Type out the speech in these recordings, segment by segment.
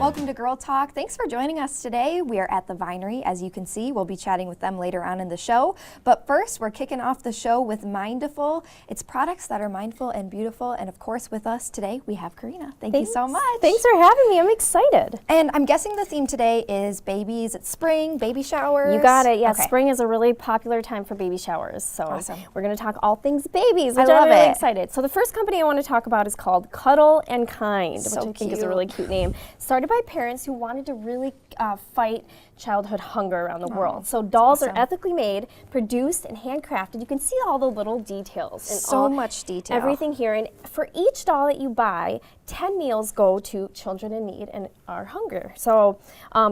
Welcome to Girl Talk. Thanks for joining us today. We are at the Vinery. As you can see, we'll be chatting with them later on in the show. But first, we're kicking off the show with Mindful. It's products that are mindful and beautiful. And of course, with us today, we have Karina. Thanks you so much. Thanks for having me. I'm excited. And I'm guessing the theme today is babies. It's spring, baby showers. You got it. Yeah, okay. Spring is a really popular time for baby showers. So awesome. We're going to talk all things babies, which I love I'm really it. excited. So the first company I want to talk about is called Cuddle and Kind, So which I think is a cute. really cute name. Started by parents who wanted to really fight childhood hunger around the world. So dolls are ethically made, produced, and handcrafted. You can see all the little details. And So much detail. Everything here. And for each doll that you buy, 10 meals go to children in need and are hunger. So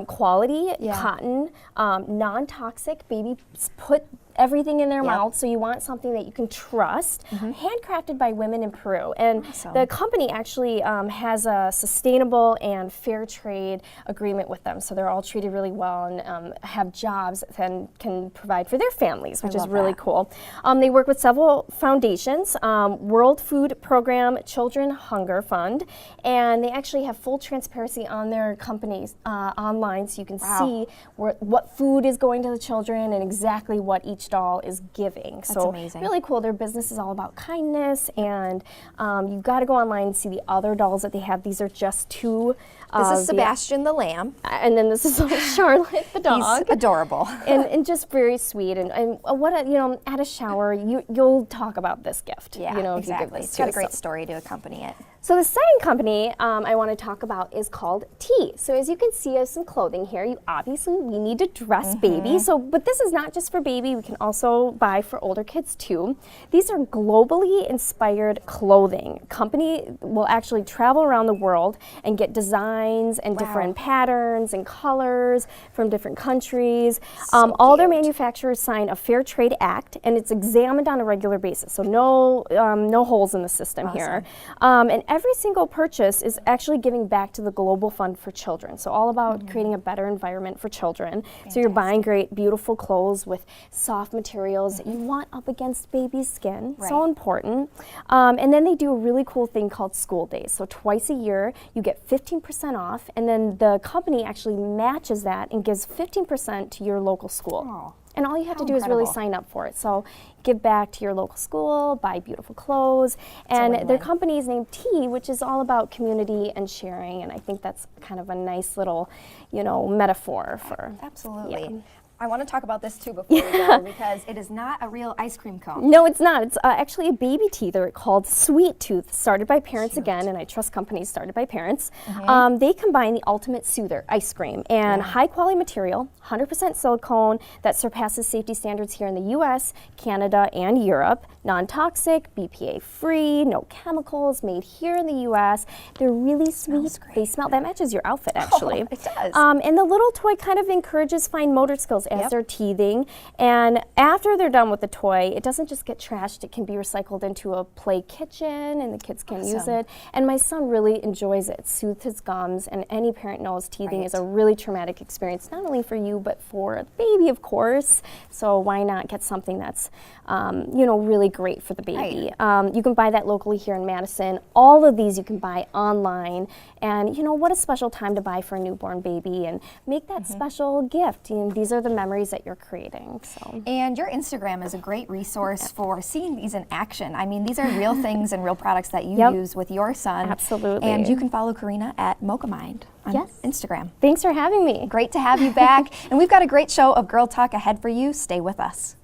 quality, cotton, non-toxic, babies put everything in their mouth, so you want something that you can trust. Handcrafted by women in Peru. And the company actually has a sustainable and fair trade agreement with them. So they're all treated really well and have jobs and can provide for their families, which is really cool. They work with several foundations, World Food Program, Children Hunger Fund, and they actually have full transparency on their companies online, so you can see what food is going to the children and exactly what each doll is giving. That's so amazing. Really cool. Their business is all about kindness, and you've got to go online and see the other dolls that they have. These are just two. This is Sebastian the lamb. And then this is Charlotte the dog. He's adorable. and just very sweet. And what a, at a shower, you'll talk about this gift. Yeah, if you give exactly. this It's to got a us. great story to accompany it. So the second company I want to talk about is called T. So as you can see, I have some clothing here. We need to dress baby. But this is not just for baby. We can also buy for older kids too. These are globally inspired clothing. Company will actually travel around the world and get designs and different patterns and colors from different countries. All their manufacturers sign a Fair Trade Act, and it's examined on a regular basis. So no holes in the system here. And every single purchase is actually giving back to the Global Fund for Children. So all about creating a better environment for children. So you're buying great, beautiful clothes with soft materials that you want up against baby's skin. So important. And then they do a really cool thing called School Days. So twice a year, you get 15% off, and then the company actually matches that and gives 15% to your local school. And all you have to do is really sign up for it. So give back to your local school, buy beautiful clothes. And their company is named T, which is all about community and sharing. And I think that's kind of a nice little, metaphor for. Absolutely. Yeah. I want to talk about this too before we go, because it is not a real ice cream cone. No, it's not. It's actually a baby tea. They're called Sweet Tooth, started by parents again, and I trust companies started by parents. They combine the ultimate soother, ice cream, and high quality material, 100% silicone that surpasses safety standards here in the US, Canada, and Europe. Non-toxic, BPA free, no chemicals, made here in the US. They're really sweet. They smell, that matches your outfit actually. It does. And the little toy kind of encourages fine motor skills as they're teething. And after they're done with the toy, it doesn't just get trashed. It can be recycled into a play kitchen, and the kids can use it. And my son really enjoys it. It soothes his gums, and any parent knows teething is a really traumatic experience, not only for you, but for the baby, of course. So why not get something that's, really great for the baby? You can buy that locally here in Madison. All of these you can buy online. And what a special time to buy for a newborn baby and make that special gift. These are the memories that you're creating. So. And your Instagram is a great resource for seeing these in action. I mean, these are real things and real products that you use with your son. Absolutely. And you can follow Karina at MochaMind on Instagram. Thanks for having me. Great to have you back. And we've got a great show of Girl Talk ahead for you. Stay with us.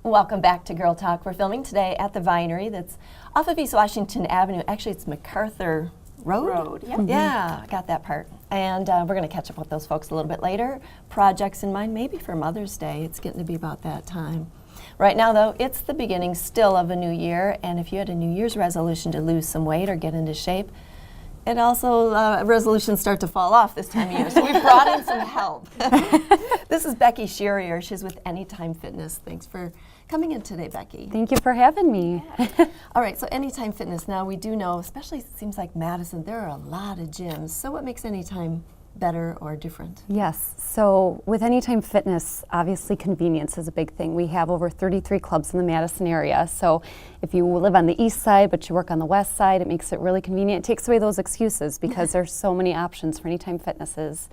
Welcome back to Girl Talk. We're filming today at the Vinery that's off of East Washington Avenue. Actually, it's MacArthur Road. Yeah, I got that part. And we're going to catch up with those folks a little bit later. Projects in mind, maybe for Mother's Day. It's getting to be about that time. Right now, though, it's the beginning still of a new year. And if you had a New Year's resolution to lose some weight or get into shape, it also, resolutions start to fall off this time of year. So we've brought in some help. This is Becky Sherrier. She's with Anytime Fitness. Thanks for coming in today, Becky. Thank you for having me. All right, so Anytime Fitness. Now we do know, especially it seems like Madison, there are a lot of gyms. So what makes Anytime better or different? Yes, so with Anytime Fitness, obviously convenience is a big thing. We have over 33 clubs in the Madison area, so if you live on the east side but you work on the west side, it makes it really convenient. It takes away those excuses because there's so many options for Anytime Fitnesses.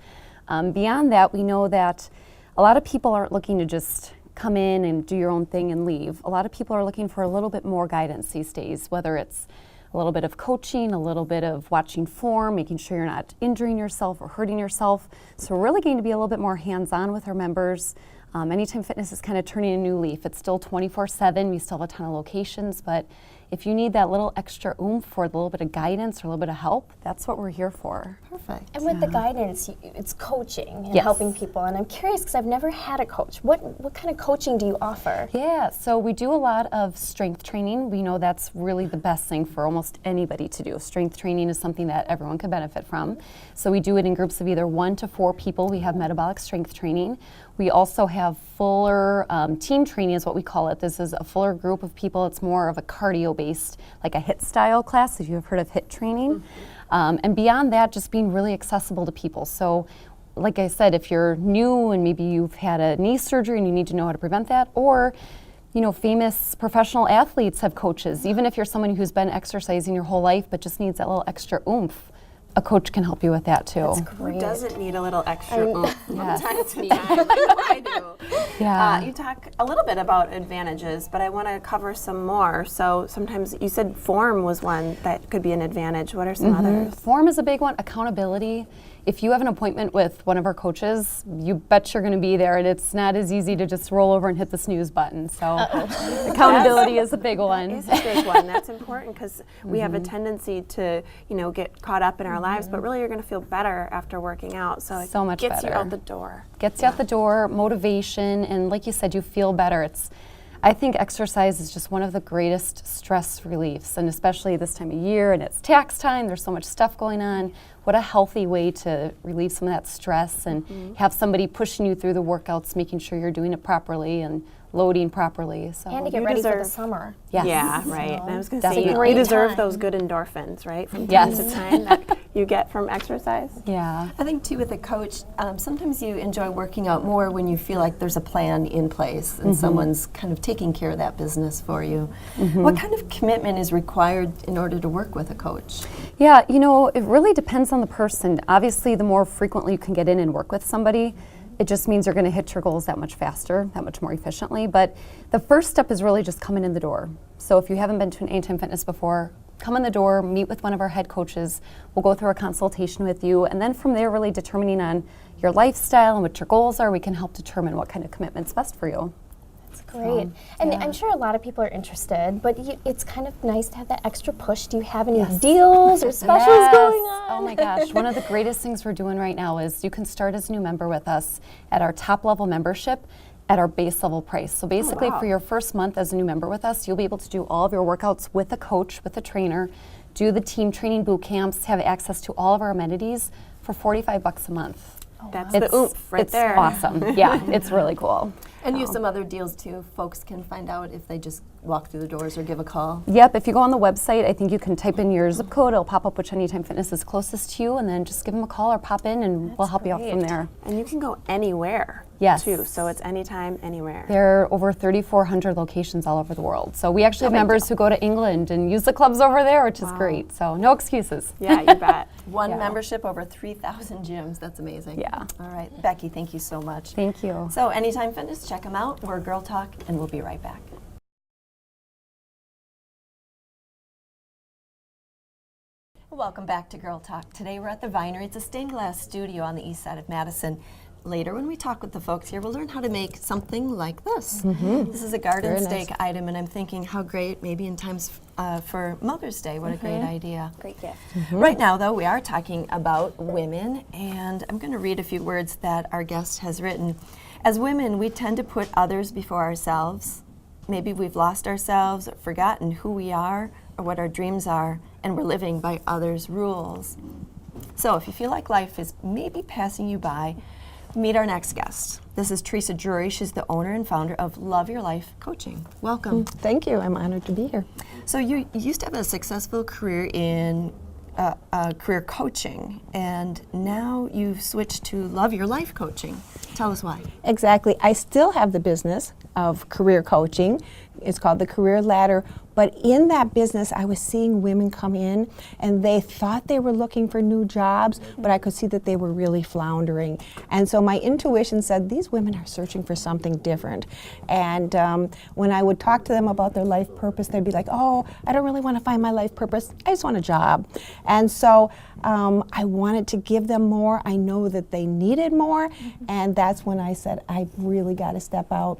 Beyond that, we know that a lot of people aren't looking to just come in and do your own thing and leave. A lot of people are looking for a little bit more guidance these days, whether it's a little bit of coaching, a little bit of watching form, making sure you're not injuring yourself or hurting yourself. So we're really going to be a little bit more hands-on with our members. Anytime Fitness is kind of turning a new leaf. It's still 24/7. We still have a ton of locations, but if you need that little extra oomph or a little bit of guidance or a little bit of help, that's what we're here for. Perfect. And with the guidance, it's coaching and Yes. helping people. And I'm curious because I've never had a coach. What kind of coaching do you offer? Yeah, so we do a lot of strength training. We know that's really the best thing for almost anybody to do. Strength training is something that everyone could benefit from. So we do it in groups of either 1 to 4 people. We have metabolic strength training. We also have fuller team training is what we call it. This is a fuller group of people. It's more of a cardio-based, like a HIIT style class, if you've heard of HIIT training. And beyond that, just being really accessible to people. So like I said, if you're new and maybe you've had a knee surgery and you need to know how to prevent that, or you know, famous professional athletes have coaches. Even if you're someone who's been exercising your whole life but just needs that little extra oomph, a coach can help you with that too. Who doesn't need a little extra oomph from Yes. time to time? I do. Yeah. You talk a little bit about advantages, but I want to cover some more. So sometimes you said form was one that could be an advantage. What are some others? Form is a big one. Accountability. If you have an appointment with one of our coaches, you bet you're going to be there, and it's not as easy to just roll over and hit the snooze button. So accountability is a big one. It's a big one. That's important because we have a tendency to, get caught up in our lives, but really you're going to feel better after working out. So it So much gets you better. out the door. Gets you out the door, motivation, and like you said, you feel better. I think exercise is just one of the greatest stress reliefs, and especially this time of year, and it's tax time, there's so much stuff going on. What a healthy way to relieve some of that stress and have somebody pushing you through the workouts, making sure you're doing it properly and loading properly. So And to get You ready for the deserve- summer. yes. Yeah, right. And I was going to say, Definitely. you deserve Great those good endorphins, right, from time Yes. to time that you get from exercise. Yeah. I think too with a coach, sometimes you enjoy working out more when you feel like there's a plan in place and someone's kind of taking care of that business for you. What kind of commitment is required in order to work with a coach? Yeah, it really depends on the person. Obviously, the more frequently you can get in and work with somebody, it just means you're going to hit your goals that much faster, that much more efficiently. But the first step is really just coming in the door. So if you haven't been to an Anytime Fitness before, come in the door, meet with one of our head coaches. We'll go through a consultation with you, and then from there, really determining on your lifestyle and what your goals are, we can help determine what kind of commitment's best for you. Great. And I'm sure a lot of people are interested, but it's kind of nice to have that extra push. Do you have any deals or specials Yes. going on? Oh my gosh, one of the greatest things we're doing right now is you can start as a new member with us at our top level membership at our base level price. So basically for your first month as a new member with us, you'll be able to do all of your workouts with a coach, with a trainer, do the team training boot camps, have access to all of our amenities for $45 a month. That's the oomph right it's there. awesome. Yeah, it's really cool. And you have some other deals too. Folks can find out if they just walk through the doors or give a call. Yep, if you go on the website, I think you can type in your zip code, it'll pop up which Anytime Fitness is closest to you, and then just give them a call or pop in and we'll help you out from there. And you can go anywhere, Yes. too. So it's anytime, anywhere. There are over 3,400 locations all over the world. So we actually have members who go to England and use the clubs over there, which is great. So no excuses. Yeah, you bet. One membership over 3,000 gyms. That's amazing. Yeah. All right, Becky, thank you so much. Thank you. So Anytime Fitness, check them out. We're Girl Talk, and we'll be right back. Welcome back to Girl Talk. Today we're at the Vinery. It's a stained glass studio on the east side of Madison. Later, when we talk with the folks here, we'll learn how to make something like this. This is a garden Very stake nice. item, and I'm thinking how great, maybe in times for Mother's Day, what a great idea. Great gift. Right now, though, we are talking about women, and I'm going to read a few words that our guest has written. As women, we tend to put others before ourselves. Maybe we've lost ourselves, or forgotten who we are, or what our dreams are, and we're living by others' rules. So if you feel like life is maybe passing you by, meet our next guest. This is Teresa Drury. She's the owner and founder of Love Your Life Coaching. Welcome. Thank you. I'm honored to be here. So you used to have a successful career in career coaching, and now you've switched to Love Your Life coaching. Tell us why. Exactly. I still have the business of career coaching. It's called the Career Ladder. But in that business, I was seeing women come in and they thought they were looking for new jobs, but I could see that they were really floundering. And so my intuition said, these women are searching for something different. And when I would talk to them about their life purpose, they'd be like, oh, I don't really want to find my life purpose. I just want a job. And so I wanted to give them more. I know that they needed more. And that's when I said, I've really got to step out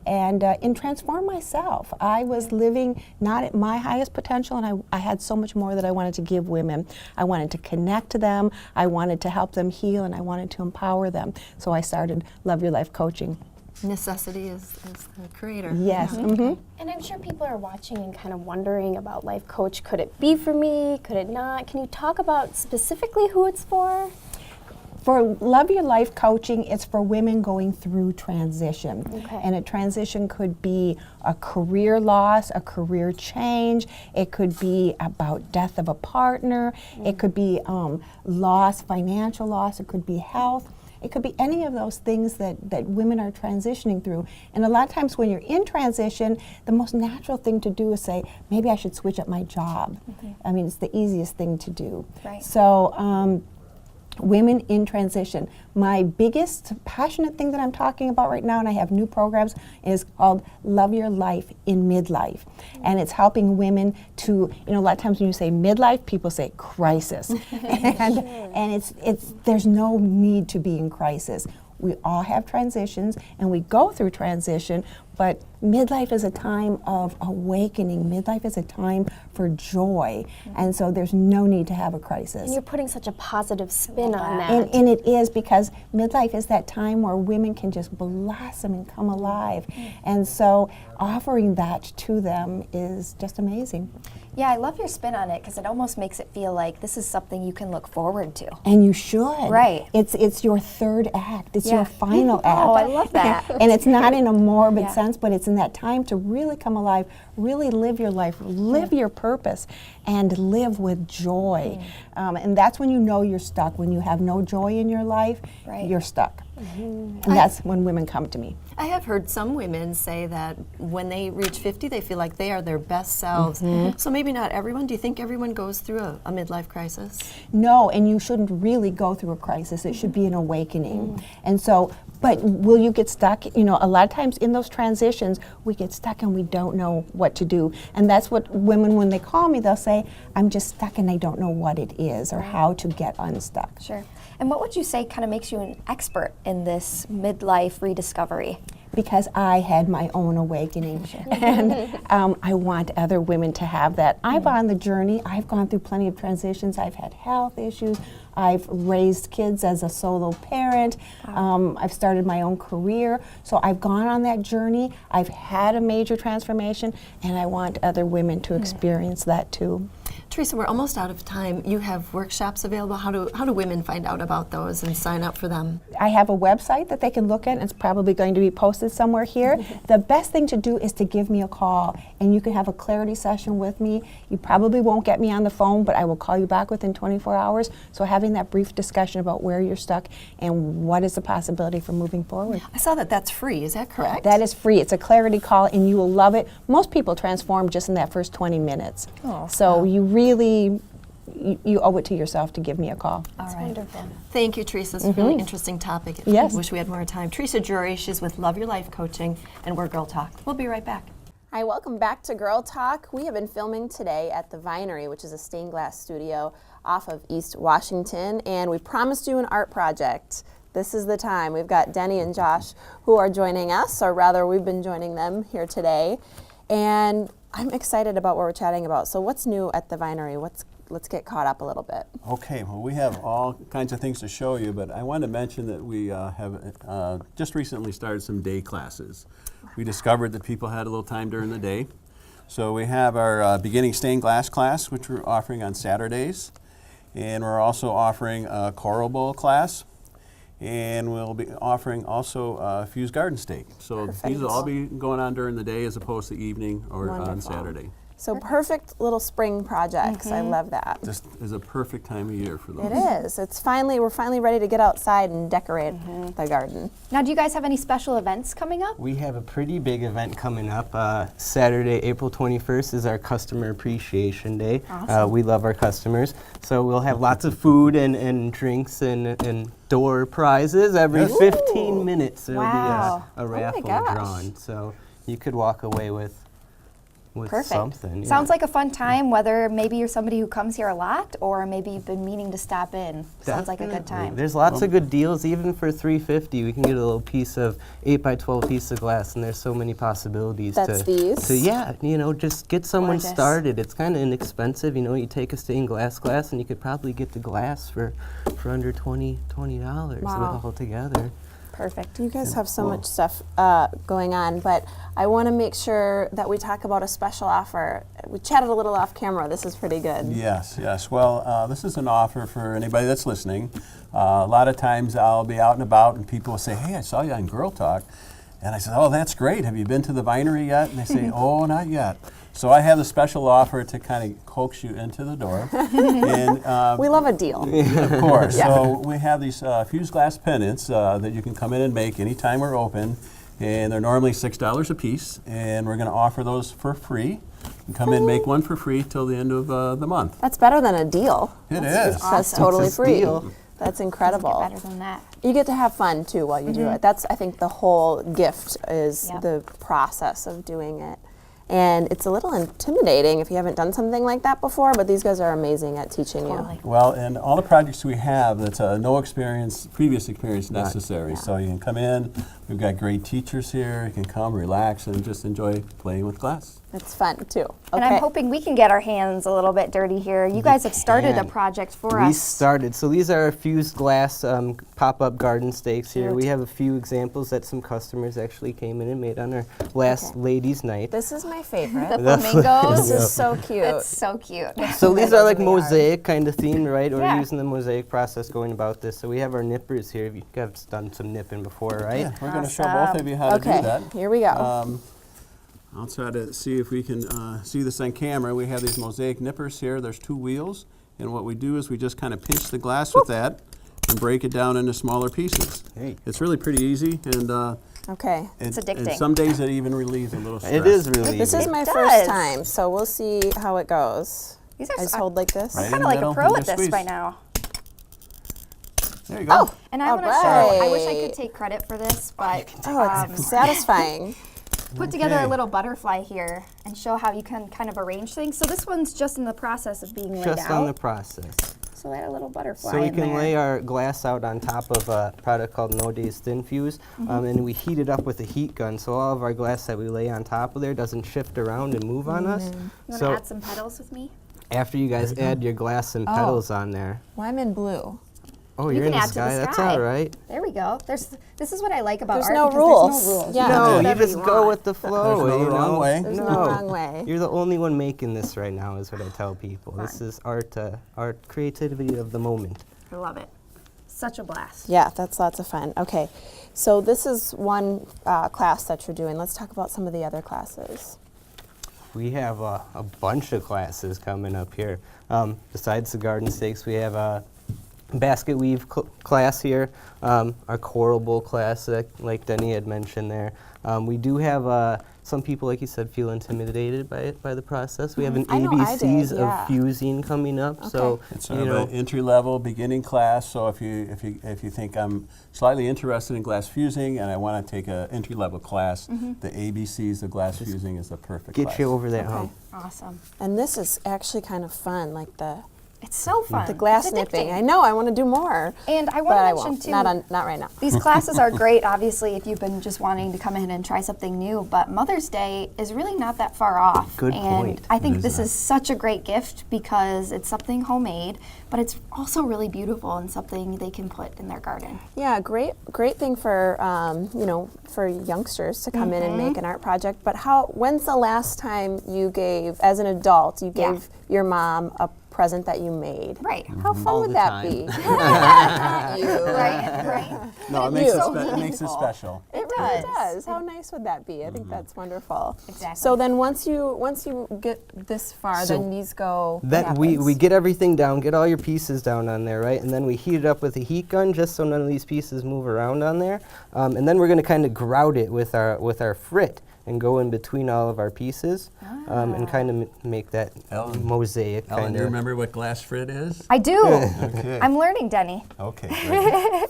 and transform myself. I was living not at my highest potential, and I had so much more that I wanted to give women. I wanted to connect to them, I wanted to help them heal, and I wanted to empower them. So I started Love Your Life coaching. Necessity is the creator. Yes. And I'm sure people are watching and kind of wondering about Life Coach. Could it be for me? Could it not? Can you talk about specifically who it's for? For Love Your Life coaching, it's for women going through transition. Okay. And a transition could be a career loss, a career change. It could be about death of a partner. It could be loss, financial loss. It could be health. It could be any of those things that women are transitioning through. And a lot of times when you're in transition, the most natural thing to do is say, maybe I should switch up my job. I mean, it's the easiest thing to do. Right. So, women in transition. My biggest passionate thing that I'm talking about right now, and I have new programs, is called Love Your Life in Midlife. And it's helping women to, a lot of times when you say midlife, people say crisis. and it's there's no need to be in crisis. We all have transitions and we go through transition, but midlife is a time of awakening. Midlife is a time for joy. And so there's no need to have a crisis. And you're putting such a positive spin on that. And it is, because midlife is that time where women can just blossom and come alive. And so offering that to them is just amazing. Yeah, I love your spin on it because it almost makes it feel like this is something you can look forward to. And you should. Right. It's your third act. It's Yeah. your final act. Oh, I love that. And it's not in a morbid Yeah. sense, but it's in that time to really come alive, really live your life, live your purpose, and live with joy. And that's when you know you're stuck. When you have no joy in your life, Right. you're stuck. And that's when women come to me. I have heard some women say that when they reach 50, they feel like they are their best selves. So maybe not everyone. Do you think everyone goes through a midlife crisis? No, and you shouldn't really go through a crisis. It should be an awakening. And so, but will you get stuck? A lot of times in those transitions, we get stuck and we don't know what to do. And that's what women, when they call me, they'll say, I'm just stuck and I don't know what it is or how to get unstuck. Sure. And what would you say kind of makes you an expert in this midlife rediscovery? Because I had my own awakening, and I want other women to have that. I'm on the journey. I've gone through plenty of transitions. I've had health issues. I've raised kids as a solo parent. I've started my own career. So I've gone on that journey. I've had a major transformation, and I want other women to experience that too. Teresa, we're almost out of time. You have workshops available. How do women find out about those and sign up for them? I have a website that they can look at. It's probably going to be posted somewhere here. The best thing to do is to give me a call, and you can have a clarity session with me. You probably won't get me on the phone, but I will call you back within 24 hours. So having that brief discussion about where you're stuck and what is the possibility for moving forward. I saw that that's free. Is that correct? That is free. It's a clarity call, and you will love it. Most people transform just in that first 20 minutes. So you really, you owe it to yourself to give me a call. All right. Wonderful. Thank you, Teresa. It's a really interesting topic. Yes. I wish we had more time. Teresa Jury, she's with Love Your Life Coaching, and we're Girl Talk. We'll be right back. Hi, welcome back to Girl Talk. We have been filming today at the Vinery, which is a stained glass studio off of East Washington, and we promised you an art project. This is the time. We've got Denny and Josh who are joining us, or rather we've been joining them here today, and I'm excited about what we're chatting about. So what's new at the Vinery? Let's get caught up a little bit. Okay, well, we have all kinds of things to show you, but I want to mention that we have just recently started some day classes. We discovered that people had a little time during the day. So we have our beginning stained glass class, which we're offering on Saturdays. And we're also offering a coral bowl class. And we'll be offering also fused garden stake. So these will all be going on during the day as opposed to evening or on Wonderful. Saturday. So perfect little spring projects. I love that. This is a perfect time of year for those. It is. We're finally ready to get outside and decorate the garden. Now, do you guys have any special events coming up? We have a pretty big event coming up. Saturday, April 21st is our Customer Appreciation Day. Awesome. We love our customers. So we'll have lots of food and drinks and door prizes. Every 15 minutes there'll Wow. be a raffle gosh. drawn. So you could walk away with Perfect. something. yeah. Sounds like a fun time, whether maybe you're somebody who comes here a lot or maybe you've been meaning to stop in. Sounds like a good Definitely. time. There's lots of good deals. Even for $3.50, we can get a little piece of 8x12 piece of glass, and there's so many possibilities. That's these? To just get someone Gorgeous. started. It's kind of inexpensive. You take a stained glass and you could probably get the glass for under $20 Wow. all together. Perfect. You guys have so much stuff going on, but I want to make sure that we talk about a special offer. We chatted a little off camera. This is pretty good. Yes, yes. Well, this is an offer for anybody that's listening. A lot of times I'll be out and about and people will say, hey, I saw you on Girl Talk. And I said, oh, that's great. Have you been to the Vinery yet? And they say, oh, not yet. So I have a special offer to kind of coax you into the door. And We love a deal. of course. So we have these fused glass pendants that you can come in and make anytime we're open. And they're normally $6 a piece. And we're going to offer those for free. You can come in and make one for free till the end of the month. That's better than a deal. It is. That's totally It's a free. steal. That's incredible. Better than that. You get to have fun too while you do it. That's, I think, the whole gift is Yep. the process of doing it. And it's a little intimidating if you haven't done something like that before, but these guys are amazing at teaching Totally. you. Well, and all the projects we have, that's no previous experience necessary. So you can come in, we've got great teachers here, you can come, relax, and just enjoy playing with glass. It's fun too. And I'm hoping we can get our hands a little bit dirty here. You guys have started a can. project for We us. started. So these are our fused glass pop-up garden stakes here. We have a few examples that some customers actually came in and made on our last ladies' night. This is my favorite. The flamingos. This is so cute. It's so cute. So these are like mosaic kind of themed, right? Or Yeah. using the mosaic process going about this. So we have our nippers here. You guys have done some nipping before, right? Yeah, we're going to show both of you how to do Okay, that. here we go. I'll try to see if we can see this on camera. We have these mosaic nippers here. There's 2 wheels. And what we do is we just kind of pinch the glass with that and break it down into smaller pieces. Hey. It's really pretty easy. And Okay. It's and addicting. some days it even relieves a little stress. It is really This easy. is my It first does. time, so we'll see how it goes. These are I just so- hold like this. Right. kind in of like the a middle, pro and at then this by squeeze. now. There you go. Oh, And I all want to show, I wish I right. could take credit for this, but Oh, it's satisfying. put together Okay. a little butterfly here and show how you can kind of arrange things. So this one's just in the process of being laid Just on the out. process. So add a little butterfly So we in can there. lay our glass out on top of a product called No Days Thin Fuse, and we heat it up with a heat gun. So all of our glass that we lay on top of there doesn't shift around and move on us. You want So to add some petals with me? after you guys add your glass and petals on there. Well, I'm in blue. Oh, You you're in can the add to the sky. That's sky. all right. There we go. This is what I like about There's art no because rules. There's no rules. Yeah. You can do No, you whatever just go want. with the flow. There's no you wrong know? way. There's no wrong way. You're the only one making this right now, is what I tell people. This is art creativity of the moment. I love it. Such a blast. Yeah, that's lots of fun. Okay, so this is one class that you're doing. Let's talk about some of the other classes. We have a bunch of classes coming up here. Besides the garden stakes, we have a basket weave class here, our coral bowl class, like Denny had mentioned there. We do have some people, like you said, feel intimidated by the process. We have an I know I did, ABCs yeah. of fusing coming up. So It's you sort know, of an entry-level beginning class. So if you think I'm slightly interested in glass fusing and I want to take an entry-level class, the ABCs of glass fusing is the perfect get class. you over that hump. Awesome. And this is actually kind of fun, like the It's so fun. glass It's nipping. addicting. I know, I want to do more. And I But want I to mention won't. too. Not right now. These classes are great, obviously, if you've been just wanting to come in and try something new, but Mother's Day is really not that far off. Good and point. I think It is this not. is such a great gift because it's something homemade, but it's also really beautiful and something they can put in their garden. Yeah, great thing for for youngsters to come in and make an art project. But when's the last time you gave, as an adult, you Yeah. gave your mom a present that you made? Right. How fun All would the that time. be? Right. No, it makes You. it, it makes it special. It It does. How nice would that be? I think that's wonderful. Exactly. So then once you get this far, So then these go. what Then we happens? get everything down, get all your pieces down on there, right? And then we heat it up with a heat gun just so none of these pieces move around on there. And then we're going to kind of grout it with our frit and go in between all of our pieces and kind of make that Ellen. mosaic Ellen, kind do you of. remember what glass frit is? I do. Okay. I'm learning, Denny. Okay.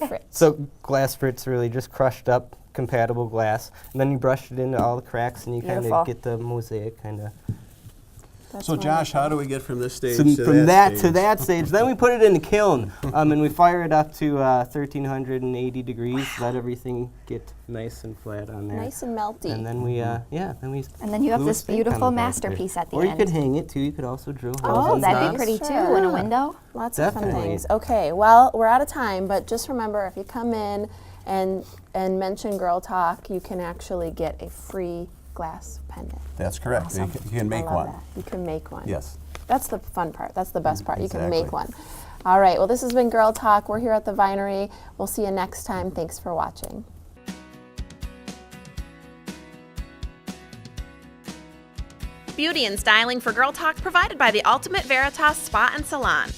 Great. So glass frit's really just crushed up compatible glass, and then you brush it into all the cracks and you kind Beautiful. of get the mosaic kind of. That's So Josh, wonderful. how do we get from this stage So to from that to stage? that stage, then we put it in the kiln, and we fire it up to 1380 degrees. Let everything get nice and flat on there. Nice and melty. And then we, then we. And then you have glue a this stake on beautiful the back there. masterpiece at the or end. you could hang it too. You could also drill holes. Oh, in that'd top. be pretty too Sure. in a window. Lots of fun Definitely. things. Okay, well, we're out of time, but just remember, if you come in and mention Girl Talk, you can actually get a free glass pendant. That's correct. Awesome. You can make I love one. that. You can make one. Yes. That's the fun part. That's the best part. You can make Exactly. one. All right, well, this has been Girl Talk. We're here at the Vinery. We'll see you next time. Thanks for watching. Beauty and styling for Girl Talk provided by the Ultimate Veritas Spa and Salon.